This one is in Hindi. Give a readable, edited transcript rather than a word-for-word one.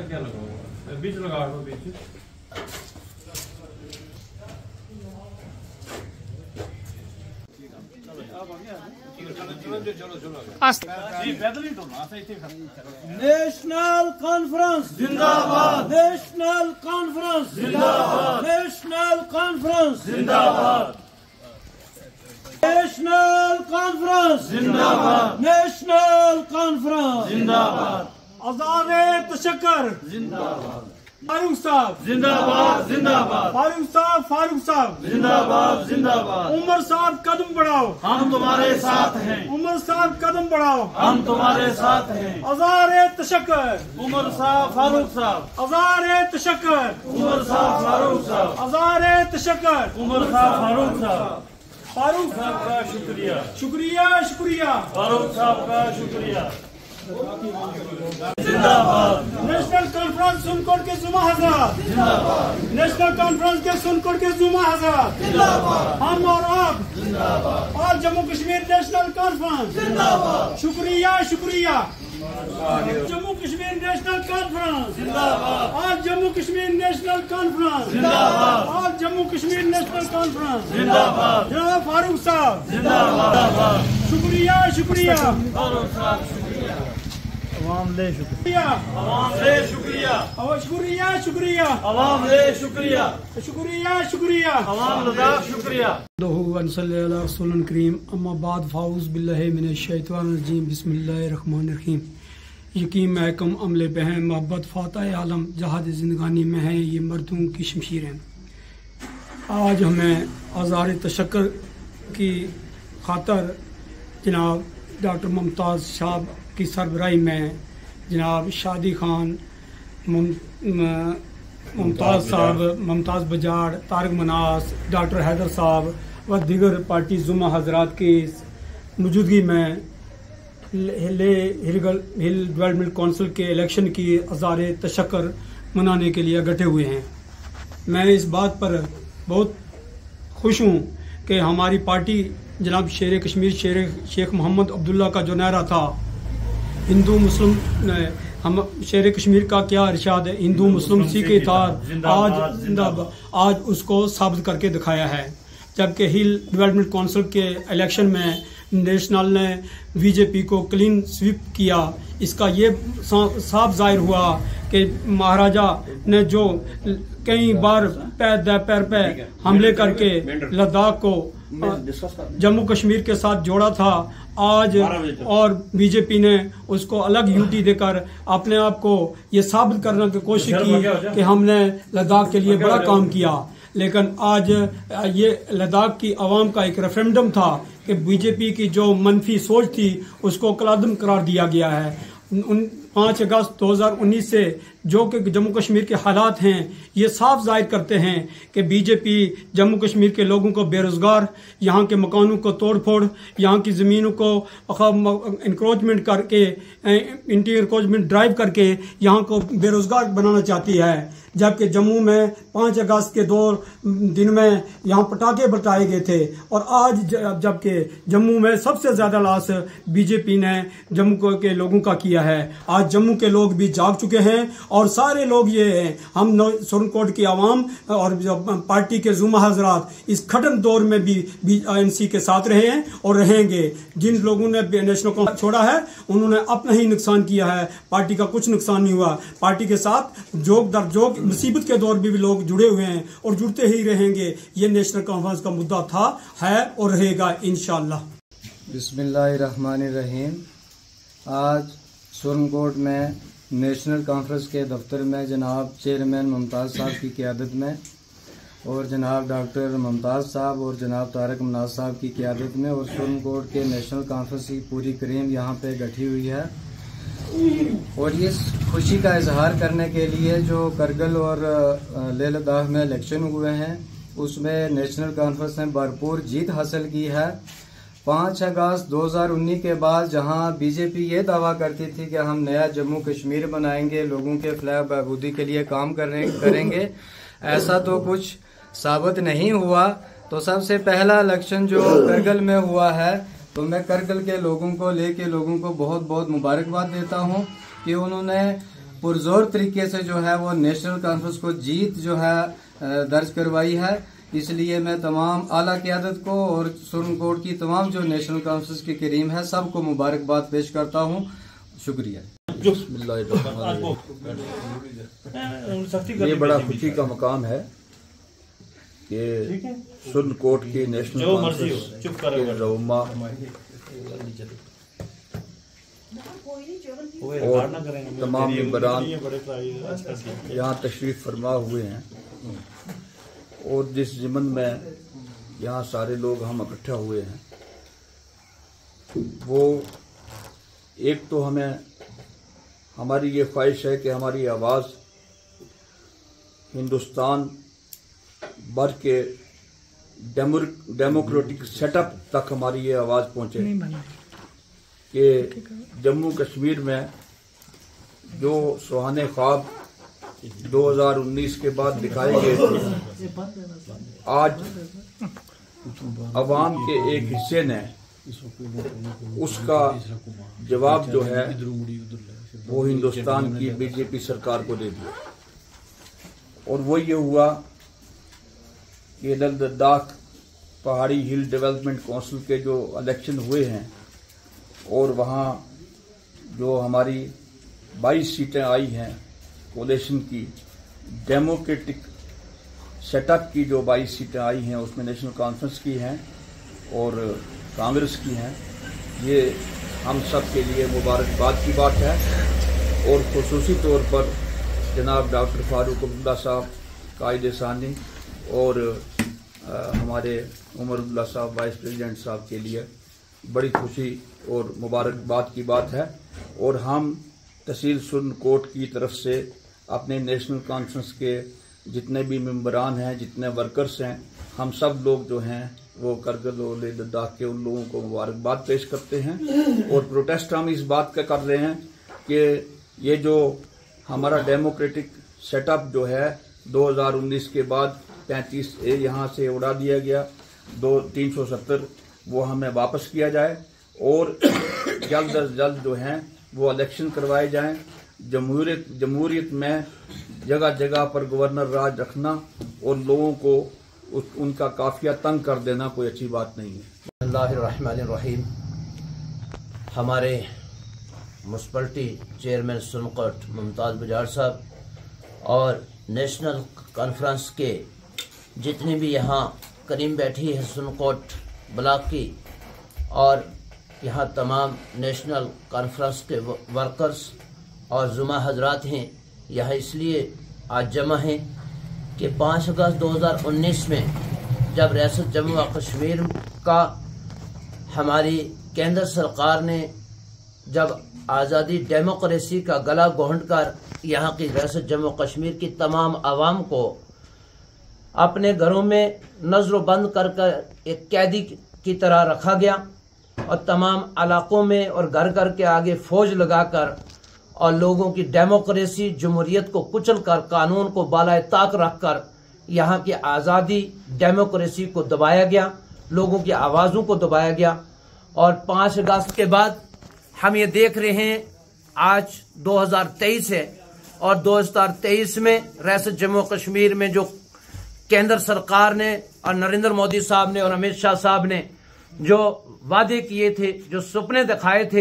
क्या लगा बीच लगा दो बीच। नेशनल कॉन्फ्रेंस जिंदाबाद, नेशनल कॉन्फ्रेंस जिंदाबाद, नेशनल कॉन्फ्रेंस जिंदाबाद, नेशनल कॉन्फ्रेंस जिंदाबाद, नेशनल कॉन्फ्रेंस जिंदाबाद। आज़ाद तशक्कर जिंदाबाद, फारूक साहब जिंदाबाद जिंदाबाद, फारूक साहब जिंदाबाद जिंदाबाद। उमर साहब कदम बढ़ाओ, हम तुम्हारे साथ हैं। उमर साहब कदम बढ़ाओ, हम तुम्हारे साथ हैं। आज़ाद तशक्कर उमर साहब फारूक साहब, आज़ाद तशक्कर उमर साहब फारूक साहब, आज़ाद तशक्कर उमर साहब फारूक साहब। फारूक साहब का शुक्रिया शुक्रिया शुक्रिया, फारूक साहब का शुक्रिया। जिंदाबाद। नेशनल कॉन्फ्रेंस सुनकोट के जुमा हजरात जिंदाबाद, नेशनल कॉन्फ्रेंस के सुनकोट के जुमा हजरात जिंदाबाद। हम और आप जिंदाबाद, और जम्मू कश्मीर नेशनल कॉन्फ्रेंस जिंदाबाद। शुक्रिया शुक्रिया। जम्मू कश्मीर नेशनल कॉन्फ्रेंस जिंदाबाद, और जम्मू कश्मीर नेशनल कॉन्फ्रेंस जिंदाबाद, और जम्मू कश्मीर नेशनल कॉन्फ्रेंस जिंदाबाद। जनाब फारूक साहब जिंदाबाद। शुक्रिया शुक्रिया, फारूक साहब शुक्रिया। अवाम ले शुक्रिया, अवाम ले शुक्रिया, शुक्रिया शुक्रिया, अवाम ले शुक्रिया, शुक्रिया शुक्रिया, अवाम लदा शुक्रिया। रसूल करीम अम्मा बाद फाउज़ बिल्लाहि मिनश शैतानिर रजीम बिस्मिल्लाहिर रहमानिर रहीम। यकीन महकम अमले बहन मोहब्बत फ़ातह आलम जहाद ज़िंदगानी में है ये मर्दों की शमशीरें। आज हमें आज़ाद तशक्कर की खातर जनाब डॉक्टर मुमताज़ साहब की सरबराही में जनाब शादी खान, मुमताज़ साहब, मुमताज़ बजाड़, तारक मनास, डॉक्टर हैदर साहब व दीगर पार्टी जुमा हजरात की मौजूदगी में हिल डेवलपमेंट काउंसिल के इलेक्शन की आज़ाद तशक्कर मनाने के लिए इकट्ठे हुए हैं। मैं इस बात पर बहुत खुश हूँ कि हमारी पार्टी जनाब शेर कश्मीर शेख मोहम्मद अब्दुल्ला का जो नारा था, हिंदू मुस्लिम हम शेर कश्मीर का क्या इरशाद है, हिंदू मुस्लिम सिख इत्तेहाद आज जिंदाबाद, आज उसको साबित करके दिखाया है। जबकि हिल डेवलपमेंट काउंसिल के इलेक्शन में नेशनल ने बीजेपी को क्लीन स्वीप किया। इसका ये साफ जाहिर हुआ कि महाराजा ने जो कई बार पैर पे हमले करके लद्दाख को जम्मू कश्मीर के साथ जोड़ा था, आज और बीजेपी ने उसको अलग यूटी देकर अपने आप को ये साबित करने की कोशिश की कि हमने लद्दाख के लिए बड़ा काम किया। लेकिन आज ये लद्दाख की आवाम का एक रेफरेंडम था कि बीजेपी की जो मनफी सोच थी उसको कलादम करार दिया गया है। 5 अगस्त 2019 से जो कि जम्मू कश्मीर के हालात हैं ये साफ जाहिर करते हैं कि बीजेपी जम्मू कश्मीर के लोगों को बेरोजगार, यहाँ के मकानों को तोड़फोड़, यहाँ की ज़मीनों को इंक्रोचमेंट करके इंटी इंक्रोचमेंट ड्राइव करके यहाँ को बेरोजगार बनाना चाहती है। जबकि जम्मू में 5 अगस्त के 2 दिन में यहाँ पटाखे बरसाए गए थे, और आज जबकि जम्मू में सबसे ज्यादा लॉस बीजेपी ने जम्मू के लोगों का किया है। आज जम्मू के लोग भी जाग चुके हैं और सारे लोग ये हैं, हम सुरनकोट की आवाम और पार्टी के जुमा हजरात इस कठिन दौर में भी एनसी के साथ रहे हैं और रहेंगे। जिन लोगों ने नेशनल कांफ्रेंस छोड़ा है उन्होंने अपना ही नुकसान किया है, पार्टी का कुछ नुकसान नहीं हुआ। पार्टी के साथ जोग दर जोग मुसीबत के दौर में भी लोग जुड़े हुए हैं और जुड़ते ही रहेंगे। ये नेशनल कॉन्फ्रेंस का मुद्दा था, है और रहेगा इंशाअल्लाह। बिस्मिल्लाहिर्रहमानिर्रहीम। आज सुरनकोट में नेशनल कॉन्फ्रेंस के दफ्तर में जनाब चेयरमैन मुमताज़ साहब की क़यादत में और जनाब डॉक्टर मुमताज़ साहब और जनाब तारक मनास साहब की क़यादत में और सुरनकोट के नेशनल कॉन्फ्रेंस की पूरी क्रीम यहाँ पे गठी हुई है। और ये खुशी का इजहार करने के लिए जो करगिल और लेह लद्दाख में इलेक्शन हुए हैं उसमें नेशनल कॉन्फ्रेंस ने भरपूर जीत हासिल की है। 5 अगस्त 2019 के बाद जहां बीजेपी ये दावा करती थी कि हम नया जम्मू कश्मीर बनाएंगे, लोगों के फलाह बहबूदी के लिए काम करेंगे, ऐसा तो कुछ साबित नहीं हुआ। तो सबसे पहला इलेक्शन जो करगिल में हुआ है, तो मैं करगिल के लोगों को बहुत बहुत मुबारकबाद देता हूं कि उन्होंने पुरजोर तरीके से जो है वो नेशनल कॉन्फ्रेंस को जीत जो है दर्ज करवाई है। इसलिए मैं तमाम आला क़यादत को और सुरनकोट की तमाम जो नेशनल कॉन्फ्रेंस के करीम है सबको मुबारकबाद पेश करता हूँ। शुक्रिया। ये बड़ा खुशी का मकाम है कि सुरनकोट की नेशनल कॉन्फ्रेंस के रहनुमा और तमाम मेंबरान यहाँ तशरीफ फरमा हुए हैं और जिस ज़िमन में यहाँ सारे लोग हम इकट्ठा हुए हैं वो एक तो हमें हमारी ये ख्वाहिश है कि हमारी आवाज़ हिंदुस्तान भर के डेमोक्रेटिक सेटअप तक हमारी ये आवाज़ पहुँचे कि जम्मू कश्मीर में जो सुहाने ख्वाब 2019 के बाद दिखाए गए थे, आज अवाम के एक हिस्से ने उसका जवाब जो है वो हिंदुस्तान की बीजेपी सरकार को दे दिया। और वो ये हुआ कि लद्दाख पहाड़ी हिल डेवलपमेंट काउंसिल के जो इलेक्शन हुए हैं और वहाँ जो हमारी 22 सीटें आई हैं कोलेशन की, डेमोक्रेटिक सेटअप की जो 22 सीटें आई हैं उसमें नेशनल कॉन्फ्रेंस की हैं और कांग्रेस की हैं। ये हम सब के लिए मुबारकबाद की बात है और खुसूसी तौर पर जनाब डॉक्टर फारूक अब्दुल्ला साहब कायदे सानी और हमारे उमर अब्दुल्ला साहब वाइस प्रेसिडेंट साहब के लिए बड़ी खुशी और मुबारकबाद की बात है। और हम तहसील सुरनकोट की तरफ से अपने नेशनल कॉन्फ्रेंस के जितने भी मेंबरान हैं, जितने वर्कर्स हैं, हम सब लोग जो हैं वो करगिल और लेह लद्दाख के उन लोगों को मुबारकबाद पेश करते हैं। और प्रोटेस्ट हम इस बात का कर रहे हैं कि ये जो हमारा डेमोक्रेटिक सेटअप जो है 2019 के बाद 35A यहाँ से उड़ा दिया गया, 370 वो हमें वापस किया जाए और जल्द अज जल्द जो हैं वो इलेक्शन करवाए जाएं। जमहूरियत में जगह जगह पर गवर्नर राज रखना और लोगों को उनका काफिया तंग कर देना कोई अच्छी बात नहीं है। बिस्मिल्लाहिर्रहमानिर्रहीम। हमारे म्युनिसिपलिटी चेयरमैन सुरनकोट मुमताज़ बजाड़ साहब और नेशनल कॉन्फ्रेंस के जितनी भी यहाँ करीम बैठी है सुरनकोट ब्लॉक की और यहाँ तमाम नेशनल कॉन्फ्रेंस के वर्कर्स और जुमा हजरात हैं, यहाँ इसलिए आज जमा हैं कि 5 अगस्त 2019 में जब रियासत जम्मू व कश्मीर का हमारी केंद्र सरकार ने जब आज़ादी डेमोक्रेसी का गला घोंट कर यहाँ की रियासत जम्मू कश्मीर की तमाम आवाम को अपने घरों में नजरोबंद कर एक कैदी की तरह रखा गया और तमाम इलाकों में और घर घर के आगे फौज लगाकर और लोगों की डेमोक्रेसी जमहूरियत को कुचल कर कानून को बालाए ताक रखकर यहाँ की आज़ादी डेमोक्रेसी को दबाया गया, लोगों की आवाज़ों को दबाया गया। और 5 अगस्त के बाद हम ये देख रहे हैं आज 2023 है और 2023 में रियासत जम्मू कश्मीर में जो केंद्र सरकार ने और नरेंद्र मोदी साहब ने और अमित शाह साहब ने जो वादे किए थे, जो सपने दिखाए थे,